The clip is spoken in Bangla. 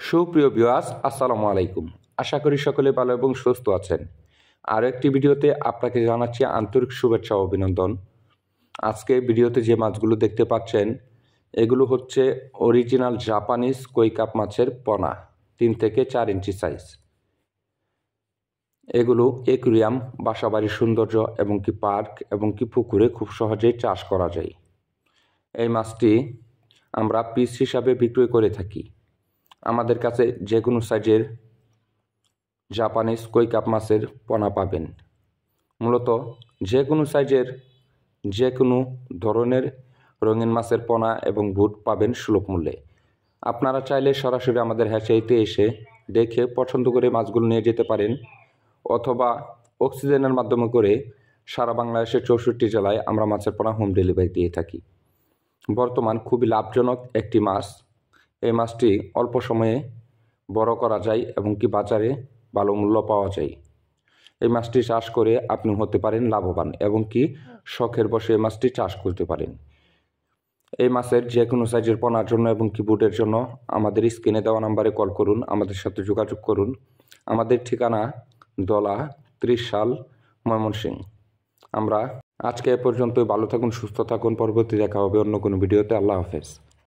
সুপ্রিয় ভিউয়ার্স, আসসালামু আলাইকুম। আশা করি সকলে ভালো এবং সুস্থ আছেন। আরও একটি ভিডিওতে আপনাকে জানাচ্ছি আন্তরিক শুভেচ্ছা ও অভিনন্দন। আজকে ভিডিওতে যে মাছগুলো দেখতে পাচ্ছেন এগুলো হচ্ছে অরিজিনাল জাপানিজ কই কাপ মাছের পোনা, 3 থেকে 4 ইঞ্চি সাইজ। এগুলো অ্যাকুরিয়াম, বাসাবাড়ির সৌন্দর্য এবং কি পার্ক এবং কি পুকুরে খুব সহজেই চাষ করা যায়। এই মাছটি আমরা পিস হিসাবে বিক্রয় করে থাকি। আমাদের কাছে যে কোনো সাইজের জাপানিজ কই কাপ মাছের পোনা পাবেন। মূলত যে কোনো সাইজের যে কোনো ধরনের রঙিন মাছের পোনা এবং বুট পাবেন সুলভ মূল্যে। আপনারা চাইলে সরাসরি আমাদের হ্যাচারিতে এসে দেখে পছন্দ করে মাছগুলো নিয়ে যেতে পারেন, অথবা অক্সিজেনের মাধ্যমে করে সারা বাংলাদেশের 64 জেলায় আমরা মাছের পোনা হোম ডেলিভারি দিয়ে থাকি। বর্তমান খুবই লাভজনক একটি মাছ। এই মাছটি অল্প সময়ে বড় করা যায় এবং কি বাজারে ভালো মূল্য পাওয়া যায়। এই মাছটি চাষ করে আপনি হতে পারেন লাভবান এবং কি শখের বশে এই মাছটি চাষ করতে পারেন। এই মাছের যে কোনো সাইজের পোনার জন্য এবং কি বুটের জন্য আমাদের স্ক্রিনে দেওয়া নাম্বারে কল করুন, আমাদের সাথে যোগাযোগ করুন। আমাদের ঠিকানা দলা, 30 সাল, ময়মনসিংহ। আমরা আজকে এ পর্যন্তই। ভালো থাকুন, সুস্থ থাকুন। পরবর্তী দেখা হবে অন্য কোনো ভিডিওতে। আল্লাহ হাফেজ।